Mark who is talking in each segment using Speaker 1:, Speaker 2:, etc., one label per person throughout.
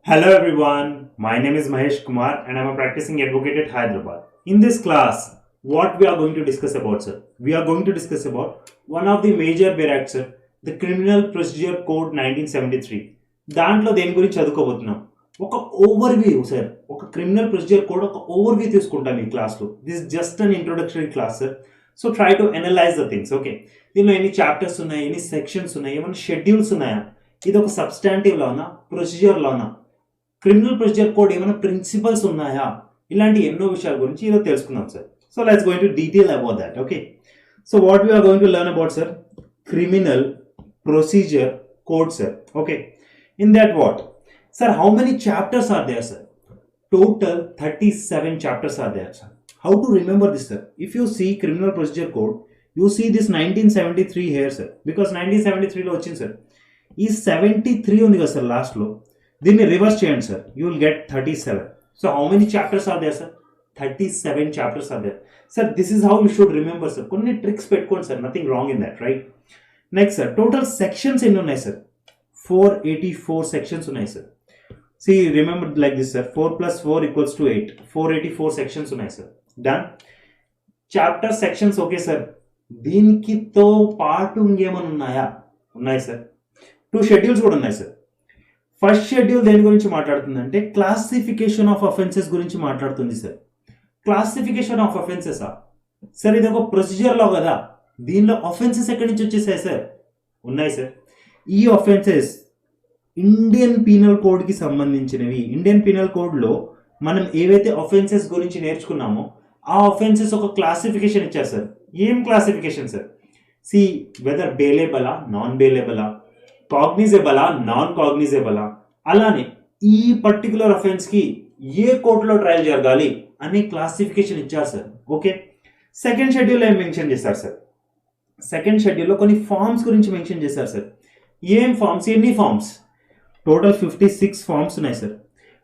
Speaker 1: Hello everyone, my name is Mahesh Kumar and I am a practicing advocate at Hyderabad. In this class, what we are going to discuss about, sir? We are going to discuss about one of the major BER Act, sir, the Criminal Procedure Code 1973. దాంట్లో దేని గురించి చదువుకోబోతున్నాం ఒక overview sir ఒక criminal procedure code ఒక overview తీసుకుంటాం ఈ క్లాస్లో. This just an introductory class sir. So try to analyse the things. Okay, దీనిలో ఎన్ని చాప్టర్స్ ఉన్నాయి, ఎన్ని సెక్షన్స్ ఉన్నాయి, ఏమైనా షెడ్యూల్స్ ఉన్నాయా, ఇది ఒక సబ్స్టాంటివ్ లానా, ప్రొసీజర్ లానా, క్రిమినల్ ప్రొసీజర్ కోడ్ ఏమైనా ప్రిన్సిపల్స్ ఉన్నాయా, ఇలాంటి ఎన్నో విషయాల గురించి ఈరోజు తెలుసుకుందాం sir. So let's going to detail about that. Okay, so what we are going to learn about sir, criminal procedure code sir. Okay, in that what sir, how many chapters are there sir? Total 37 chapters are there sir. How to remember this sir? If you see criminal procedure code, you see this 1973 here sir, because 1973 లో వచ్చింది sir. ఈ 73 ఉంది కదా sir last లో, దీన్ని reverse చేయండి sir, you will get 37. So how many chapters are there sir? 37 chapters are there sir. This is how you should remember sir. కొన్ని tricks పెట్టుకోండి sir, nothing wrong in that, right? Next sir, total sections ఎన్ని ఉన్నాయి sir? 484 sections ఉన్నాయి sir. See, remember like this sir, 4 plus 4 equals to 8. 484 sections ఉన్నాయి సార్. Done. Chapter sections okay sir. దీనికితో పాటు ఇంకేమైనా ఉన్నాయా? ఉన్నాయి సార్. 2 షెడ్యూల్స్ కూడా ఉన్నాయి సార్. ఫస్ట్ షెడ్యూల్ దేని గురించి మాట్లాడుతుందంటే క్లాసిఫికేషన్ ఆఫ్ అఫెన్సెస్ గురించి మాట్లాడుతుంది సార్. క్లాసిఫికేషన్ ఆఫ్ అఫెన్సెసా సార్? ఇది ఒక ప్రొసీజర్ లో కదా, దీనిలో అఫెన్సెస్ ఎక్కడి నుంచి వచ్చేసాయి సార్? ఉన్నాయి సార్. ఈ అఫెన్సెస్ ఇండియన్ పీనల్ కోడ్కి సంబంధించినవి. ఇండియన్ పీనల్ కోడ్లో మనం ఏవైతే అఫెన్సెస్ గురించి నేర్చుకున్నామో ఆ అఫెన్సెస్ ఒక క్లాసిఫికేషన్ ఇచ్చారు సార్. ఏం క్లాసిఫికేషన్ సార్? సి వెదర్ బేలేబలా, నాన్ బేలేబలా, కాగ్నిజబలా, నాన్ కాగ్నిజబలా, అలానే ఈ పర్టికులర్ అఫెన్స్కి ఏ కోర్టులో ట్రయల్ జరగాలి అనే క్లాసిఫికేషన్ ఇచ్చారు సార్. ఓకే, సెకండ్ షెడ్యూల్ ఏం మెన్షన్ చేస్తారు సార్? సెకండ్ షెడ్యూల్లో కొన్ని ఫార్మ్స్ గురించి మెన్షన్ చేశారు సార్. ఏం ఫార్మ్స్, ఎన్ని ఫార్మ్స్? టోటల్ 56 ఫార్మ్స్ ఉన్నాయి సార్.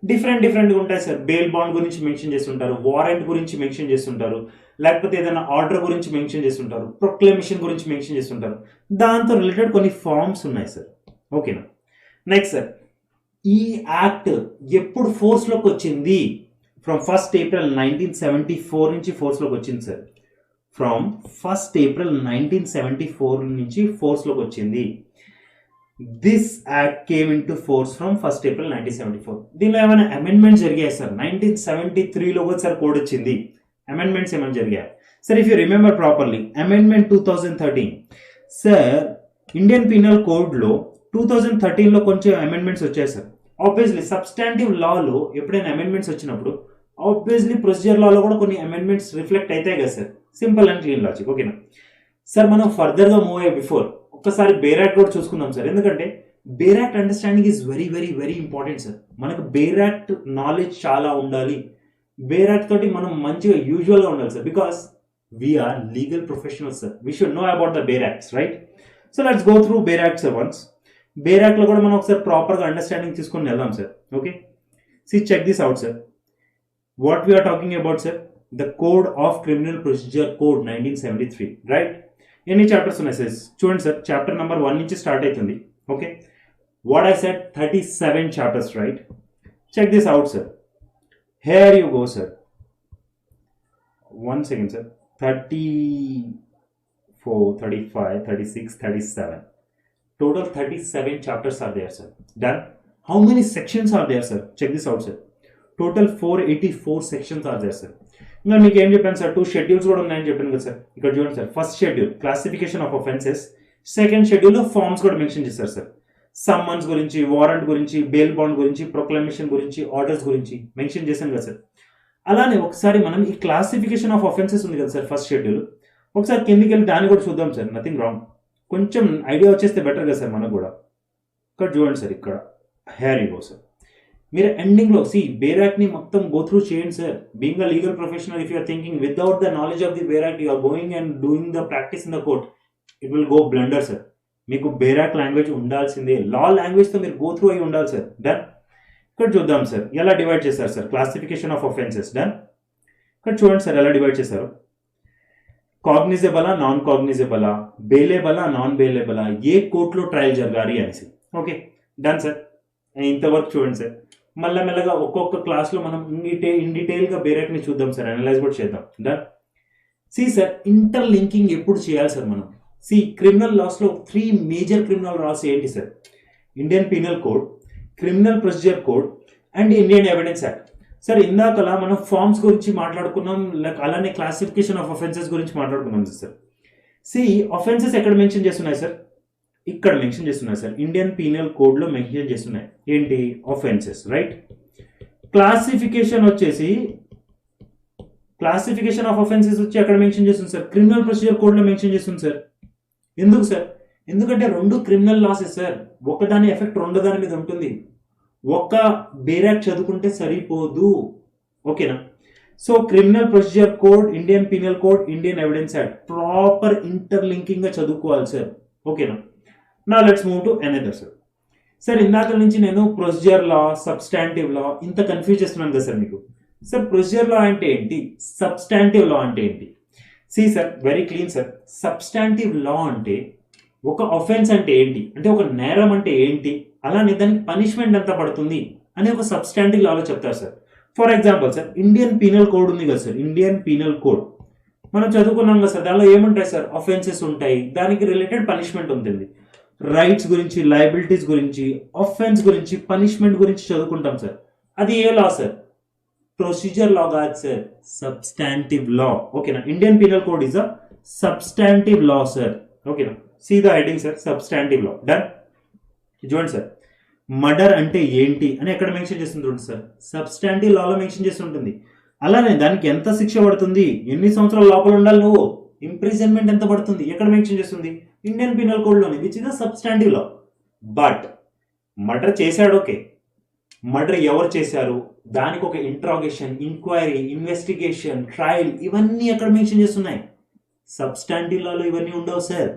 Speaker 1: డిఫరెంట్గా ఉంటాయి సార్. బెయిల్ బాండ్ గురించి మెన్షన్ చేస్తుంటారు, వారెంట్ గురించి మెన్షన్ చేస్తుంటారు, లేకపోతే ఏదైనా ఆర్డర్ గురించి మెన్షన్ చేస్తుంటారు, ప్రొక్లమేషన్ గురించి మెన్షన్ చేస్తుంటారు. దాంతో రిలేటెడ్ కొన్ని ఫార్మ్స్ ఉన్నాయి సార్. ఓకేనా? నెక్స్ట్ సార్, ఈ యాక్ట్ ఎప్పుడు ఫోర్స్లోకి వచ్చింది? ఫ్రమ్ 1st April 1974 నుంచి ఫోర్స్లోకి వచ్చింది సార్. ఫ్రమ్ 1st April 1974 నుంచి ఫోర్స్లోకి వచ్చింది. This act came in to force from 1st April 1974. దీనిలో ఏమైనా అమెండ్మెంట్స్ జరిగాయి సార్? 1973లో కూడా సార్ కోడ్ వచ్చింది. అమెండ్మెంట్స్ ఏమైనా జరిగాయి sir? If you remember properly, amendment 2013 sir. Indian penal కోడ్లో 2013లో కొంచెం అమెండ్మెంట్స్ వచ్చాయి సార్. ఆబ్వియస్లీ సబ్స్టాంటివ్ లాలో ఎప్పుడైనా అమెండ్మెంట్స్ వచ్చినప్పుడు ఆబ్వియస్లీ ప్రొసీజర్ లాలో కూడా కొన్ని అమెండ్మెంట్స్ రిఫ్లెక్ట్ అవుతాయి కదా sir. Simple and clean logic. ఓకేనా సార్? మనం ఫర్దర్గా మూవ్ అయ్యే బిఫోర్ ఒక్కసారి బెయిర్ యాక్ట్ కూడా చూసుకుందాం సార్. ఎందుకంటే bare act understanding is very very very important sir. మనకు బెయిర్ యాక్ట్ నాలెడ్జ్ చాలా ఉండాలి. బెయిర్ యాక్ట్ తోటి మనం మంచిగా యూజువల్గా ఉండాలి sir. Because we are legal professionals sir. We should know about the bare acts, right? So let's go through bare act sir once. Bare యాక్ట్లో కూడా మనం ఒకసారి ప్రాపర్గా అండర్స్టాండింగ్ తీసుకొని వెళ్దాం sir. Okay, see check this out sir. What we are talking about sir? The code of criminal procedure code 1973, right? ఎన్ని chapters ఉన్నాయి సార్? చూడండి సార్, చాప్టర్ నెంబర్ 1 నుంచి స్టార్ట్ అవుతుంది. Okay, what I said 37 chapters, right? Check this out sir. Here you go sir. 1 second sir. 34, 35, 36, 37. Total 37 chapters are there sir. Done. How many sections are there sir? Check this out sir. Total 484 sections are there sir. ఇంకా మీకు ఏం చెప్పాను sir? 2 schedules కూడా ఉన్నాయని చెప్పాను కదా sir. ఇక్కడ చూడండి sir, first schedule classification of offences, second షెడ్యూల్లో ఫార్మ్స్ కూడా మెన్షన్ చేశారు సార్. సమ్మన్స్ గురించి, వారెంట్ గురించి, బెయిల్ బాండ్ గురించి, ప్రొక్లమేషన్ గురించి, ఆర్డర్స్ గురించి మెన్షన్ చేశాను కదా సార్. అలానే ఒకసారి మనం ఈ క్లాసిఫికేషన్ ఆఫ్ అఫెన్సెస్ ఉంది కదా సార్, ఫస్ట్ షెడ్యూల్, ఒకసారి కిందికి వెళ్ళి దాన్ని కూడా చూద్దాం సార్. Nothing wrong. కొంచెం ఐడియా వచ్చేస్తే బెటర్ కదా సార్ మనకు కూడా. ఇక్కడ చూడండి సార్, ఇక్కడ హెయిర్ యూ గో సార్. మీరు ఎండింగ్లో బెయిర్ యాక్ట్ని మొత్తం గో త్రూ చేయండి sir. Being a legal professional, if you're thinking without the knowledge of the bare act you are going and doing the practice in the court, it will go blunder sir. మీకు bare act language ఉండాల్సిందే, law లాంగ్వేజ్తో మీరు go through అయి ఉండాలి sir. Done. ఇక్కడ చూద్దాం sir ఎలా divide చేశారు sir classification of offences. Done. ఇక్కడ చూడండి సార్ ఎలా డివైడ్ చేశారు. కాగ్నిజబలా, నాన్ కాగ్నిజబలా, బెయిలేబలా, నాన్ బెయిలేబలా, ఏ కోర్టులో ట్రయల్ జరగాలి అనేసి. Okay, done sir. ఇంతవరకు చూడండి సార్. మెల్లమెల్లగా ఒక్కొక్క క్లాస్లో మనం ఇన్ డీటెయిల్గా బేరాక్ని చూద్దాం సార్, అనలైజ్ కూడా చేద్దాం. Done. See sir, interlinking ఎప్పుడు చేయాలి సార్ మనం? సి, క్రిమినల్ లాస్లో 3 మేజర్ క్రిమినల్ లాస్ ఏంటి సార్? Indian penal code, criminal procedure code and Indian evidence act. Sir, ఇందాకలా మనం ఫార్మ్స్ గురించి మాట్లాడుకున్నాం, లైక్ అలానే క్లాసిఫికేషన్ ఆఫ్ అఫెన్సెస్ గురించి మాట్లాడుకున్నాం సార్. సి, అఫెన్సెస్ ఎక్కడ మెన్షన్ చేస్తున్నాయి సార్? ఇక్కడ మెన్షన్ చేస్తున్నాయి సార్, ఇండియన్ పీనల్ కోడ్లో మెన్షన్ చేస్తున్నాయి. ఏంటి? Offences, right? క్లాసిఫికేషన్ వచ్చేసి, క్లాసిఫికేషన్ ఆఫ్ అఫెన్సెస్ వచ్చి అక్కడ మెన్షన్ చేస్తుంది సార్, క్రిమినల్ ప్రొసీజర్ కోడ్లో మెన్షన్ చేస్తుంది సార్. ఎందుకు సార్? ఎందుకంటే 2 క్రిమినల్ లాసెస్ సార్, ఒకదాని ఎఫెక్ట్ రెండో దాని మీద ఉంటుంది. ఒక్క బేరాక్ చదువుకుంటే సరిపోదు, ఓకేనా? So criminal procedure code, Indian penal code, Indian evidence act proper interlinking గా చదువుకోవాలి సార్, ఓకేనా? నా let's move to another sir. Sir, ఇందాక నుంచి నేను ప్రొసీజర్ లా, సబ్స్టాంటివ్ లా ఇంత కన్ఫ్యూజ్ చేస్తున్నాను కదా సార్ మీకు. సార్, ప్రొసీజర్ లా అంటే ఏంటి? సబ్స్టాంటివ్ లా అంటే ఏంటి? See sir, very clean sir. Substantive law అంటే ఒక అఫెన్స్ అంటే ఏంటి, అంటే ఒక నేరం అంటే ఏంటి, అలానే దానికి పనిష్మెంట్ ఎంత పడుతుంది అని ఒక సబ్స్టాంటివ్ లాలో చెప్తారు sir. For example sir, Indian penal code ఉంది కదా సార్, ఇండియన్ పీనల్ కోడ్ మనం చదువుకున్నాం కదా సార్. దానిలో ఏముంటాయి సార్? అఫెన్సెస్ ఉంటాయి, దానికి రిలేటెడ్ పనిష్మెంట్ ఉంటుంది. రైట్స్ గురించి, లయబిలిటీస్ గురించి, అఫెన్స్ గురించి, పనిష్మెంట్ గురించి చదువుకుంటాం సార్. అది ఏ లా సార్? ప్రొసీజర్ లా కాదు సార్, సబ్స్టాంటివ్ లా, ఓకేనా? Indian penal code is a substantive law sir, ఓకేనా? See the heading sir, substantive law. Done. చూడండి సార్, మర్డర్ అంటే ఏంటి అని ఎక్కడ మెన్షన్ చేస్తుంది సార్? సబ్స్టాంటివ్ లాలో మెన్షన్ చేసి ఉంటుంది. అలానే దానికి ఎంత శిక్ష పడుతుంది, ఎన్ని సంవత్సరాల లోపల ఉండాలి నువ్వు, ఇంప్రిజన్మెంట్ ఎంత పడుతుంది, ఎక్కడ మెన్షన్ చేస్తుంది? ఇండియన్ పీనల్ కోడ్లోని, which is the substantive law. But murder చేశాడు, ఓకే, మర్డర్ ఎవరు చేశారు, దానికి ఒక ఇంట్రాగేషన్, ఇంక్వైరీ, ఇన్వెస్టిగేషన్, ట్రయల్, ఇవన్నీ ఎక్కడ మెన్షన్ చేస్తున్నాయి? సబ్స్టాంటివ్ లాలో ఇవన్నీ ఉండవు సార్.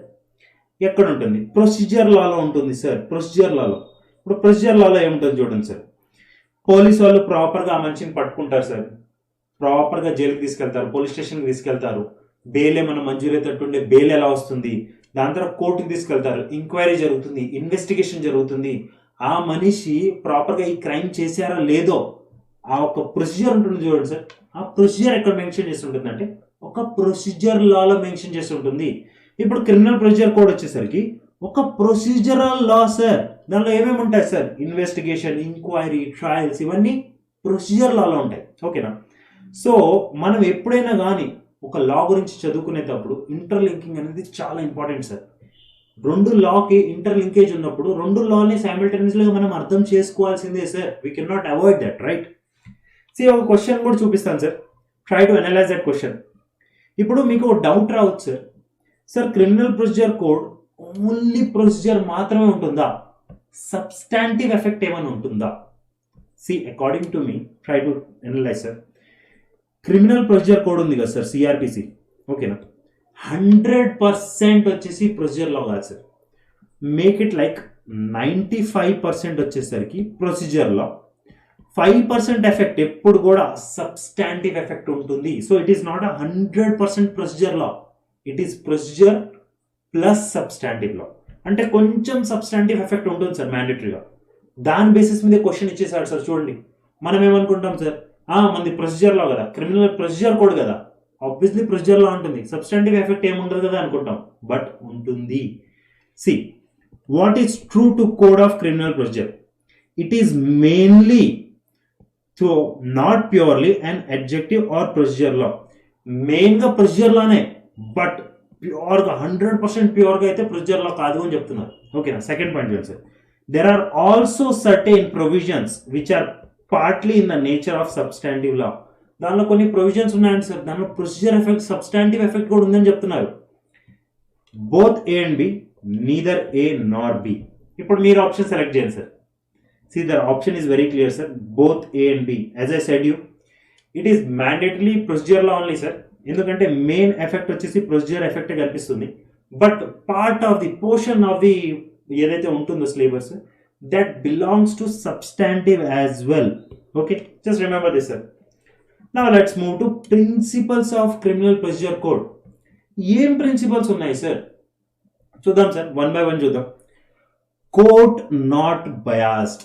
Speaker 1: ఎక్కడ ఉంటుంది? ప్రొసీజర్ లాలో ఉంటుంది సార్. ప్రొసీజర్ లాలో, ఇప్పుడు ప్రొసీజర్ లాలో ఏముంటుంది చూడండి సార్. పోలీస్ వాళ్ళు ప్రాపర్గా ఆ మనిషిని పట్టుకుంటారు సార్, ప్రాపర్గా జైలుకి తీసుకెళ్తారు, పోలీస్ స్టేషన్కి తీసుకెళ్తారు, బెయిల్ ఏమైనా మంజూరైతేటుండే బెయిల్ ఎలా వస్తుంది, దాని తర్వాత కోర్టుకి తీసుకెళ్తారు, ఎంక్వైరీ జరుగుతుంది, ఇన్వెస్టిగేషన్ జరుగుతుంది, ఆ మనిషి ప్రాపర్గా ఈ క్రైమ్ చేశారా లేదో ఆ ఒక ప్రొసీజర్ ఉంటుంది చూడండి సార్. ఆ ప్రొసీజర్ ఎక్కడ మెన్షన్ చేసి ఉంటుంది అంటే ఒక ప్రొసీజర్ లాలో మెన్షన్ చేసి ఉంటుంది. ఇప్పుడు క్రిమినల్ ప్రొసీజర్ కోడ్ వచ్చేసరికి ఒక ప్రొసీజరల్ లా సార్. దానిలో ఏమేమి ఉంటాయి సార్? ఇన్వెస్టిగేషన్, ఇంక్వైరీ, ట్రయల్స్, ఇవన్నీ ప్రొసీజర్ లాలో ఉంటాయి, ఓకేనా? సో మనం ఎప్పుడైనా కానీ ఒక లా గురించి చదువుకునేటప్పుడు ఇంటర్లింకింగ్ అనేది చాలా ఇంపార్టెంట్ సార్. 2 లాకి ఇంటర్లింకేజ్ ఉన్నప్పుడు 2 లాని సైమల్టేనియస్లీగా మనం అర్థం చేసుకోవాల్సిందే sir. We can not avoid that, right? See, ఒక క్వశ్చన్ కూడా చూపిస్తాను sir, try to analyse that question. ఇప్పుడు మీకు ఒక డౌట్ రావచ్చు sir, sir criminal procedure code only procedure మాత్రమే ఉంటుందా, సబ్స్టాంటివ్ ఎఫెక్ట్ ఏమైనా ఉంటుందా? See, according to me, try to analyse sir. Criminal procedure code ఉంది కదా సార్, సిఆర్పిసి, ఓకేనా? 100% వచ్చేసి ప్రొసీజర్ లా కాదు సార్. మేక్ ఇట్ లైక్ 95% వచ్చేసరికి ప్రొసీజర్ లా, 5% ఎఫెక్ట్ ఎప్పుడు కూడా సబ్స్టాంటివ్ ఎఫెక్ట్ ఉంటుంది. So it is not 100% procedure law, it is procedure plus substantive law. అంటే కొంచెం సబ్స్టాంటివ్ ఎఫెక్ట్ ఉంటుంది సార్ మ్యాండేటరీగా. దాని బేసిస్ మీద క్వశ్చన్ ఇచ్చేసాడు సార్. చూడండి, మనం ఏమనుకుంటాం సార్, మనది ప్రొసీజర్ లా కదా, క్రిమినల్ ప్రొసీజర్ కోడ్ కదా, ఆబ్వియస్లీ ప్రొసీజర్ లా ఉంటుంది, సబ్స్టాంటివ్ ఎఫెక్ట్ ఏముండదు కదా అనుకుంటాం, బట్ ఉంటుంది. See, what is true to code of criminal procedure? It is mainly to not purely and adjective or procedure law. మెయిన్గా procedure లానే, but ప్యూర్గా 100% ప్యూర్గా అయితే ప్రొసీజర్ లా కాదు అని చెప్తున్నారు, ఓకేనా? సెకండ్ పాయింట్ చూడండి sir, there are also certain provisions which are partly in the nature of substantive law. దానిలో కొన్ని ప్రొవిజన్స్ ఉన్నాయండి సార్, దానిలో ప్రొసీజర్ ఎఫెక్ట్, సబ్స్టాంటివ్ ఎఫెక్ట్ కూడా ఉందని చెప్తున్నారు. Both A and B, neither A nor B. ఇప్పుడు మీరు ఆప్షన్ సెలెక్ట్ చేయండి sir. See, the option is very clear sir, both A and B. As I said you, it is mandatorily procedure law only sir. ఎందుకంటే main effect వచ్చేసి procedure effect కనిపిస్తుంది, but part of the portion of the ఏదైతే ఉంటుందో syllabus, that belongs to substantive as well. Okay, just remember this sir. Now let's move to principles of criminal procedure code. ఏం principles ఉన్నాయి sir చూద్దాం sir, 1 by 1 చూద్దాం. Court not biased.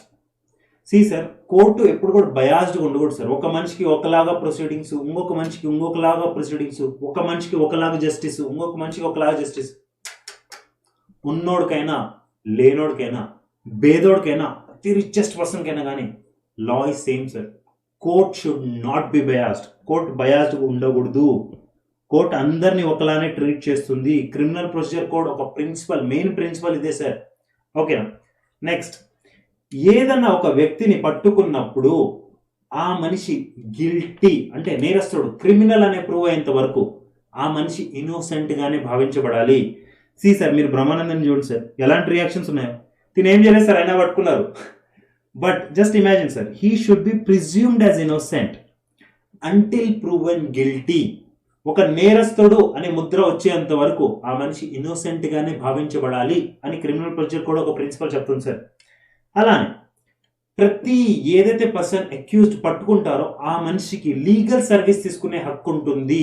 Speaker 1: See sir, court ఎప్పుడు కూడా బయాస్డ్గా ఉండకూడదు sir. ఒక మనిషికి ఒకలాగా ప్రొసీడింగ్స్, ఇంకొక మనిషికి ఇంకొకలాగా ప్రొసీడింగ్స్, ఒక మనిషికి ఒకలాగా జస్టిస్, ఇంకొక మనిషికి ఒకలాగా జస్టిస్. ఉన్నోడికైనా, లేనోడికైనా, బేదోడికైనా, అతి రిచెస్ట్ పర్సన్కైనా కానీ law is same sir. Court should not be biased. Court బయాస్డ్గా ఉండకూడదు. కోర్ట్ అందరినీ ఒకలానే ట్రీట్ చేస్తుంది. క్రిమినల్ ప్రొసీజర్ కోడ్ ఒక ప్రిన్సిపల్, మెయిన్ ప్రిన్సిపల్ ఇదే సార్. ఓకేనా? నెక్స్ట్, ఏదన్నా ఒక వ్యక్తిని పట్టుకున్నప్పుడు ఆ మనిషి గిల్టీ అంటే నేరస్తుడు, క్రిమినల్ అనే ప్రూవ్ అయ్యేంత వరకు ఆ మనిషి ఇన్నోసెంట్ గానే భావించబడాలి. సి సార్, మీరు బ్రహ్మానందని చూడండి సార్, ఎలాంటి రియాక్షన్స్ ఉన్నాయో. తిని ఏం చేయలేదు సార్, అయినా పట్టుకున్నారు. But just imagine sir, he should be presumed as innocent until proven guilty. ఒక నేరస్తుడు అనే ముద్ర వచ్చేంత వరకు ఆ మనిషి ఇన్నోసెంట్ గానే భావించబడాలి అని క్రిమినల్ ప్రొసీజర్ కూడా ఒక ప్రిన్సిపల్ చెప్తుంది సార్. అలానే ప్రతి ఏదైతే పర్సన్ అక్యూజ్డ్ పట్టుకుంటారో ఆ మనిషికి లీగల్ సర్వీస్ తీసుకునే హక్కు ఉంటుంది.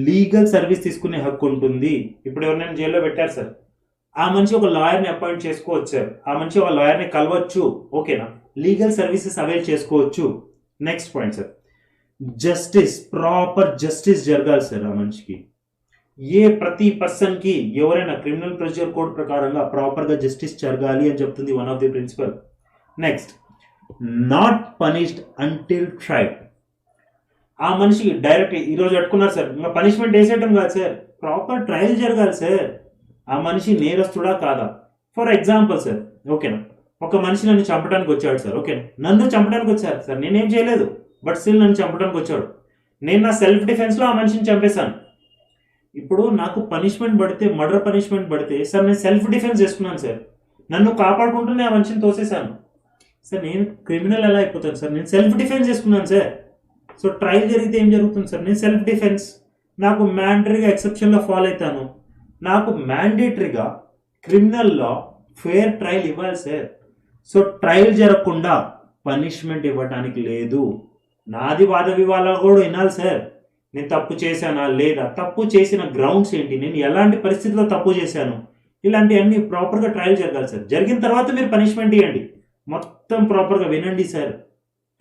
Speaker 1: లీగల్ సర్వీస్ తీసుకునే హక్కు ఉంటుంది. ఇప్పుడు ఎవరినైనా జైల్లో పెట్టారు సార్, ఆ మనిషి ఒక లాయర్ని అపాయింట్ చేసుకోవచ్చు సార్. ఆ మనిషి ఒక లాయర్ని కలవచ్చు. ఓకేనా? లీగల్ సర్వీసెస్ అవైల్ చేసుకోవచ్చు. Next point sir, justice, proper justice జరగాలి సార్. ఆ మనిషికి ప్రతి పర్సన్ కి ఎవరైనా క్రిమినల్ ప్రొసీజర్ కోడ్ ప్రకారంగా ప్రాపర్ గా జస్టిస్ జరగాలి అని చెప్తుంది one of the principle. Next, not punished until tried. ఆ మనిషికి డైరెక్ట్ ఈరోజు పట్టుకున్నారు సార్, ఇంకా పనిష్మెంట్ వేసేయటం కాదు సార్, ప్రాపర్ ట్రయల్ జరగాలి సార్. ఆ మనిషి నేరస్తుడా కాదా? ఫర్ ఎగ్జాంపుల్ సార్, ఓకేనా, ఒక మనిషి నన్ను చంపడానికి వచ్చాడు సార్. ఓకేనా, నన్ను చంపడానికి వచ్చారు సార్, నేనేం చేయలేదు, బట్ స్టిల్ నన్ను చంపడానికి వచ్చాడు. నేను నా సెల్ఫ్ డిఫెన్స్ లో ఆ మనిషిని చంపేశాను. ఇప్పుడు నాకు పనిష్మెంట్ పడితే, మర్డర్ పనిష్మెంట్ పడితే సార్, నేను సెల్ఫ్ డిఫెన్స్ చేసుకున్నాను సార్, నన్ను కాపాడుకుంటూనే ఆ మనిషిని తోసేశాను సార్. నేను క్రిమినల్ ఎలా అయిపోతాను సార్? నేను సెల్ఫ్ డిఫెన్స్ చేసుకున్నాను సార్. సో ట్రయల్ జరిగితే ఏం జరుగుతుంది సార్? నేను సెల్ఫ్ డిఫెన్స్, నాకు మ్యాండటరీగా ఎక్సెప్షన్లో ఫాలో అవుతాను. నాకు మ్యాండేటరీగా క్రిమినల్లో ఫేర్ ట్రయల్ ఇవ్వాలి సార్. సో ట్రయల్ జరగకుండా పనిష్మెంట్ ఇవ్వడానికి లేదు. నాది వాద వివాదాలు కూడా వినాలి సార్. నేను తప్పు చేశానా లేదా, తప్పు చేసిన గ్రౌండ్స్ ఏంటి, నేను ఎలాంటి పరిస్థితుల్లో తప్పు చేశాను, ఇలాంటివన్నీ ప్రాపర్గా ట్రయల్ జరగాలి సార్. జరిగిన తర్వాత మీరు పనిష్మెంట్ ఇవ్వండి, మొత్తం ప్రాపర్గా వినండి సార్.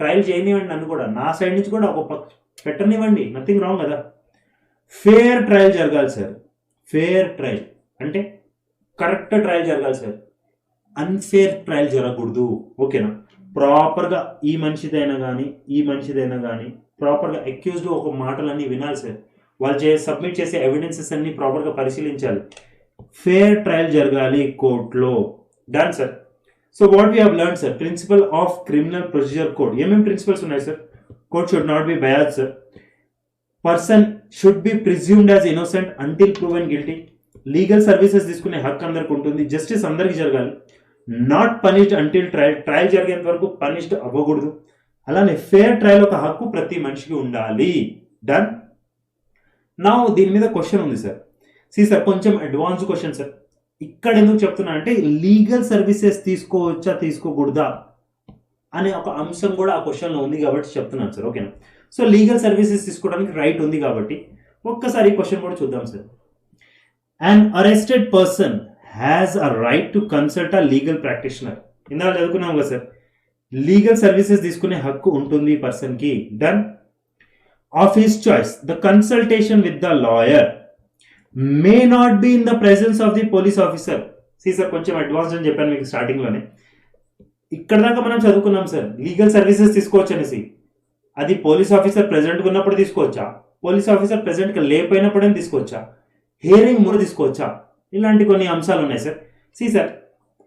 Speaker 1: ట్రయల్ చేయనివ్వండి, నన్ను కూడా నా సైడ్ నుంచి కూడా ఒక పెట్టనివ్వండి, నథింగ్ రాంగ్ కదా. ఫేర్ ట్రయల్ జరగాలి సార్. ఫేర్ ట్రయల్ అంటే కరెక్ట్ ట్రయల్ జరగాలి సార్. అన్ఫేర్ ట్రయల్ జరగకూడదు. ఓకేనా? ప్రాపర్గా ఈ మనిషిదైనా కానీ ప్రాపర్గా అక్యూజ్డ్ ఒక మాటలన్నీ వినాలి సార్. వాళ్ళు సబ్మిట్ చేసే ఎవిడెన్సెస్ అన్ని ప్రాపర్గా పరిశీలించాలి. ఫేర్ ట్రయల్ జరగాలి కోర్టులో. Done sir. So what we have learn sir, principle of criminal procedure code. ఏమేమి ప్రిన్సిపల్స్ ఉన్నాయి sir? Court should not be biased sir. Person should be presumed as innocent until proven guilty. Legal services తీసుకునే హక్కు అందరికి ఉంటుంది. Justice అందరికి జరగాలి. Not punished until trial. Trial జరిగేంత వరకు పనిష్డ్ అవ్వకూడదు. అలానే ఫేర్ ట్రయల్ ఒక హక్కు ప్రతి మనిషికి ఉండాలి. డన్. నా దీని మీద క్వశ్చన్ ఉంది సార్. సార్ కొంచెం అడ్వాన్స్ క్వశ్చన్ సార్. ఇక్కడ ఎందుకు చెప్తున్నా అంటే లీగల్ సర్వీసెస్ తీసుకోవచ్చా తీసుకోకూడదా అనే ఒక అంశం కూడా ఆ క్వశ్చన్లో ఉంది కాబట్టి చెప్తున్నాను సార్. ఓకేనా? సో లీగల్ సర్వీసెస్ తీసుకోవడానికి రైట్ ఉంది కాబట్టి ఒక్కసారి ఈ క్వశ్చన్ కూడా చూద్దాం sir. An arrested person has a right to consult a legal practitioner. ఇందాక చదువుకున్నాం కదా సార్, లీగల్ సర్వీసెస్ తీసుకునే హక్కు ఉంటుంది పర్సన్ కి. Done. Of his choice the consultation with the lawyer May not be in the presence of the police officer. Sir కొంచెం advance అని చెప్పాను మీకు స్టార్టింగ్ లోనే. ఇక్కడ దాకా మనం చదువుకున్నాం సార్ లీగల్ సర్వీసెస్ తీసుకోవచ్చు అనేసి. అది పోలీస్ ఆఫీసర్ ప్రెసెంట్ ఉన్నప్పుడు తీసుకోవచ్చా, పోలీస్ ఆఫీసర్ ప్రెసెంట్ గా లేకపోయినప్పుడే తీసుకోవచ్చా, హియరింగ్ ముందు తీసుకోవచ్చా, ఇలాంటి కొన్ని అంశాలు ఉన్నాయి sir. Sir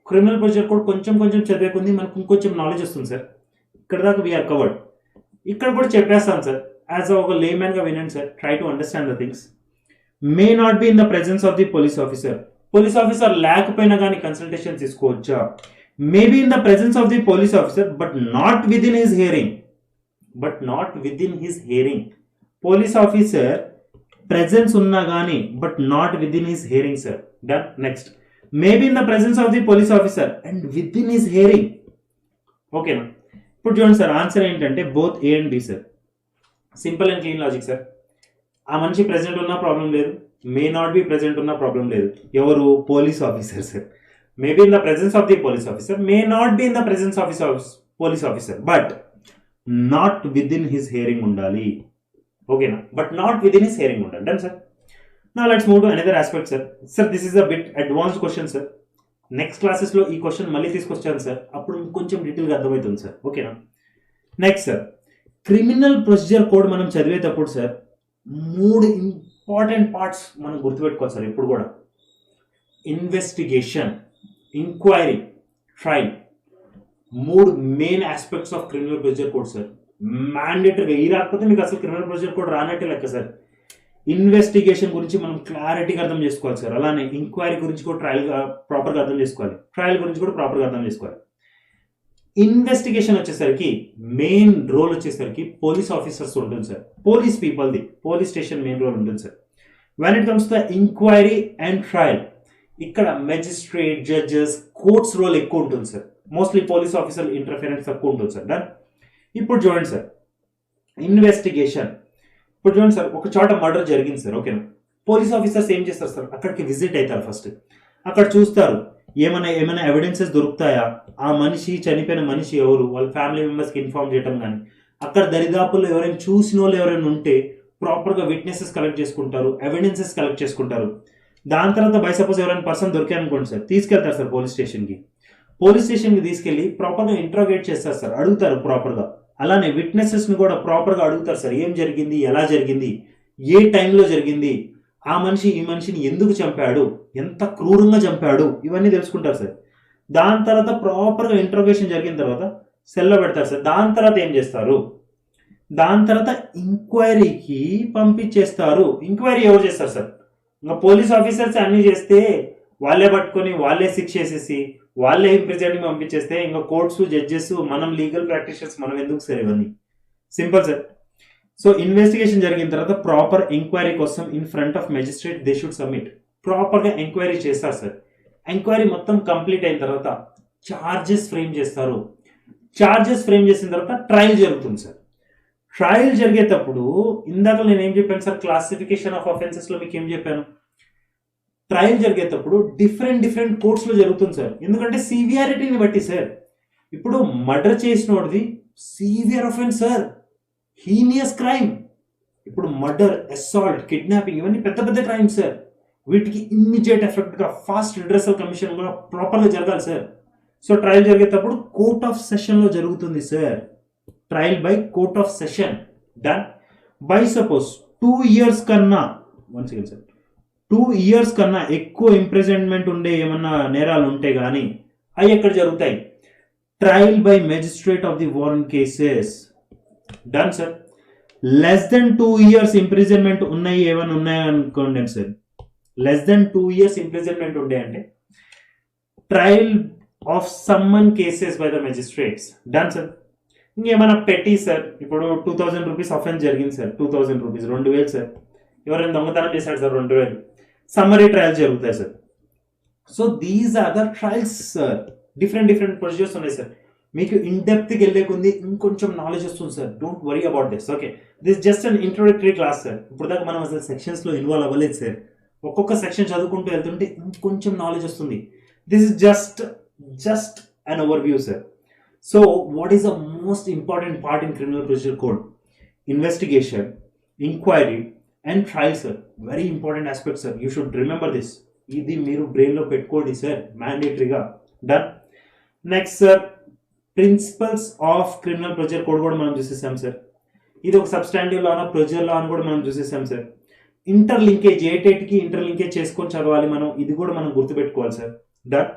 Speaker 1: criminal procedure code కొంచెం చదివేకుంది మనకు ఇంకొంచెం నాలెడ్జ్ వస్తుంది సార్. ఇక్కడ దాకా వీఆర్ కవర్డ్. ఇక్కడ కూడా చెప్పేస్తాను సార్, యాజ్ ఒక లేమ్యాన్ గా వినండి sir. Try to understand the things. May not be in the presence of the police officer. Police officer లేకపోయినా కానీ కన్సల్టేషన్ తీసుకోవచ్చా. Maybe in the presence of the police officer but not within his hearing. Police officer presence ఉన్నా కానీ but not within his hearing sir. Done. Next, maybe in the presence of the police officer and with in his hearing. ఓకేనా? ఇప్పుడు చూడండి sir, answer ఏంటంటే both A and B sir. Simple and clean logic sir. ఆ మనిషి present ఉన్నా problem లేదు, may not be present ఉన్నా problem లేదు. ఎవరు? Police officer sir. Maybe in the presence of the police officer, may not be in the presence of police officer, but not within his hearing ఉండాలి. ఓకేనా? But not within his hearing ఉండాలి. Done sir. Now let's move to another aspect, sir. Sir, this is a bit advanced question, sir. Next క్లాసెస్లో ఈ question మళ్ళీ తీసుకొచ్చాను sir, అప్పుడు కొంచెం డీటెయిల్గా అర్థమవుతుంది సార్. ఓకేనా? Next sir, criminal procedure code మనం చదివేటప్పుడు సార్ 3 ఇంపార్టెంట్ పార్ట్స్ మనం గుర్తుపెట్టుకోవాలి సార్ ఎప్పుడు కూడా. Investigation, inquiry, trial. 3 main aspects of criminal procedure code sir. మ్యాండేటరీగా ఈ రాకపోతే మీకు అసలు క్రిమినల్ ప్రొసీజర్ కోడ్ రానట్టే లెక్క సార్. ఇన్వెస్టిగేషన్ గురించి మనం క్లారిటీగా అర్థం చేసుకోవాలి సార్. అలానే ఇంక్వైరీ గురించి కూడా ప్రాపర్గా అర్థం చేసుకోవాలి. ట్రయల్ గురించి కూడా ప్రాపర్గా అర్థం చేసుకోవాలి. ఇన్వెస్టిగేషన్ వచ్చేసరికి మెయిన్ రోల్ వచ్చేసరికి పోలీస్ ఆఫీసర్స్ ఉంటుంది సార్. పోలీస్ పీపుల్ది, పోలీస్ స్టేషన్ మెయిన్ రోల్ ఉంటుంది sir. When it comes to inquiry and trial, ఇక్కడ మెజిస్ట్రేట్, జడ్జెస్, కోర్ట్స్ రోల్ ఎక్కువ ఉంటుంది sir. Mostly police officer interference తక్కువ ఉంటుంది సార్. డన్. ఇప్పుడు చూడండి సార్, ఇన్వెస్టిగేషన్. ఇప్పుడు చూడండి సార్, ఒక చోట మర్డర్ జరిగింది సార్. ఓకేనా? పోలీస్ ఆఫీసర్స్ ఏం చేస్తారు సార్, అక్కడికి విజిట్ అవుతారు. ఫస్ట్ అక్కడ చూస్తారు ఏమైనా ఎవిడెన్సెస్ దొరుకుతాయా, ఆ మనిషి చనిపోయిన మనిషి ఎవరు, వాళ్ళ ఫ్యామిలీ మెంబర్స్కి ఇన్ఫార్మ్ చేయడం కానీ, అక్కడ దరిదాపుల్లో ఎవరైనా చూసిన వాళ్ళు ఎవరైనా ఉంటే ప్రాపర్గా విట్నెసెస్ కలెక్ట్ చేసుకుంటారు, ఎవిడెన్సెస్ కలెక్ట్ చేసుకుంటారు. దాని తర్వాత బై సపోజ్ ఎవరైనా పర్సన్ దొరికారనుకోండి సార్, తీసుకెళ్తారు సార్ పోలీస్ స్టేషన్కి. పోలీస్ స్టేషన్కి తీసుకెళ్ళి ప్రాపర్గా ఇంట్రోగేట్ చేస్తారు సార్, అడుగుతారు ప్రాపర్గా. అలానే విట్నెసెస్ని కూడా ప్రాపర్గా అడుగుతారు సార్. ఏం జరిగింది, ఎలా జరిగింది, ఏ టైంలో జరిగింది, ఆ మనిషి ఈ మనిషిని ఎందుకు చంపాడు, ఎంత క్రూరంగా చంపాడు, ఇవన్నీ తెలుసుకుంటారు సార్. దాని తర్వాత ప్రాపర్గా ఇంట్రోగేషన్ జరిగిన తర్వాత సెల్లో పెడతారు సార్. దాని తర్వాత ఏం చేస్తారు, దాని తర్వాత ఇంక్వైరీకి పంపించేస్తారు. ఇంక్వైరీ ఎవరు చేస్తారు సార్? ఇంకా పోలీస్ ఆఫీసర్స్ అన్నీ చేస్తే వాళ్ళే పట్టుకొని వాళ్ళే శిక్ష చేసేసి వాళ్ళే ఇంప్రిజన్కి పంపించేస్తే ఇంకా కోర్ట్స్, జడ్జెస్, మనం లీగల్ ప్రాక్టీషనర్స్ మనం ఎందుకు సార్ ఇవన్నీ? Simple sir. సో ఇన్వెస్టిగేషన్ జరిగిన తర్వాత ప్రాపర్ ఎంక్వైరీ కోసం in front of magistrate they should submit. ప్రాపర్గా ఎంక్వైరీ చేస్తారు సార్. ఎంక్వైరీ మొత్తం కంప్లీట్ అయిన తర్వాత చార్జెస్ ఫ్రేమ్ చేస్తారు. చార్జెస్ ఫ్రేమ్ చేసిన తర్వాత ట్రయల్ జరుగుతుంది సార్. ట్రయల్ జరిగేటప్పుడు ఇందాక నేను ఏం చెప్పాను సార్, క్లాసిఫికేషన్ ఆఫ్ అఫెన్సెస్లో మీకు ఏం చెప్పాను, ట్రయల్ జరిగేటప్పుడు డిఫరెంట్ కోర్ట్స్లో జరుగుతుంది సార్. ఎందుకంటే సివియారిటీని బట్టి సార్. ఇప్పుడు మర్డర్ చేసినోడిది severe offence sir, heinous crime. ఇప్పుడు మర్డర్, అసాల్ట్, కిడ్నాపింగ్ ఇవన్నీ పెద్ద పెద్ద క్రైమ్స్ సార్. వీటికి ఇమ్మీడియట్ ఎఫెక్ట్గా ఫాస్ట్ రిడ్రెసల్ కమిషన్ కూడా ప్రాపర్గా జరగాలి సార్. సో ట్రయల్ జరిగేటప్పుడు కోర్ట్ ఆఫ్ సెషన్లో జరుగుతుంది sir. Trial by court of session. Done. By suppose 2 years కన్నా, 1 second సార్, 2 years కన్నా ఎక్కువ ఇంప్రిజన్మెంట్ ఉండే ఏమన్నా నేరాలు ఉంటే కానీ అవి ఎక్కడ జరుగుతాయి, trial by magistrate of the warrant cases. Done sir. Less than 2 years imprisonment ఉన్నాయి ఏమైనా ఉన్నాయనుకోండి sir, less than 2 years imprisonment ఉండే అంటే trial of summon cases by the magistrates. Done sir. ఇంకేమైనా పెట్టి సార్, ఇప్పుడు 2000 రూపీస్ అఫెన్స్ జరిగింది సార్, 2000 రూపీస్ 2000 సార్, ఎవరైనా దొంగతనం చేశాడు సార్ 2000, సమ్మరీ ట్రయల్ జరుగుతాయి sir. So these are the trials sir. Different procedures ఉన్నాయి సార్. మీకు ఇన్ డెప్త్కి వెళ్ళే కొంది ఇంకొంచెం నాలెడ్జ్ వస్తుంది sir. Don't worry about this. Okay, this just an introductory class sir. ఇప్పుడు దాకా మనం అసలు సెక్షన్స్లో ఇన్వాల్వ్ అవ్వలేదు సార్. ఒక్కొక్క సెక్షన్ చదువుకుంటూ వెళ్తుంటే ఇంకొంచెం నాలెడ్జ్ వస్తుంది. This is just an overview sir. So what is the most important part in criminal procedure code? Investigation, inquiry and trial sir. Very important aspect sir. You should remember this. ఇది మీరు బ్రెయిన్లో పెట్టుకోండి sir, మ్యాండేటరీగా. Done. Next sir, principles of criminal procedure code కూడా మనం చూసేసాం sir. ఇది ఒక substantive లా, procedure లా అని కూడా మనం చూసేసాం సార్. ఇంటర్లింకేజ్, ఏటేటికి ఇంటర్లింకేజ్ చేసుకొని చదవాలి మనం, ఇది కూడా మనం గుర్తుపెట్టుకోవాలి సార్. డన్.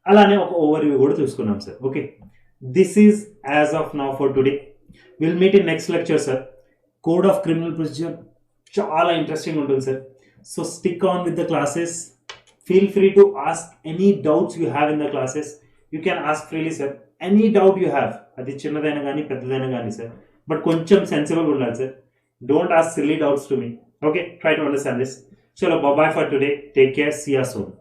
Speaker 1: అలానే ఒక ఓవర్ వ్యూ కూడా చూసుకున్నాం sir. Okay, this is as of now for today. Will meet in next lecture sir. Code of criminal procedure చాలా ఇంట్రెస్టింగ్ ఉంటుంది sir. So stick on with the classes. Feel free to ask any doubts you have in the classes. You can ask freely sir, any doubt you have. అది చిన్నదైనా కానీ పెద్దదైనా కానీ sir, but కొంచెం sensible ఉండాలి sir. Don't ask silly doubts to me. Okay, try to understand this. Chalo, bye bye for today. Take care. See you soon.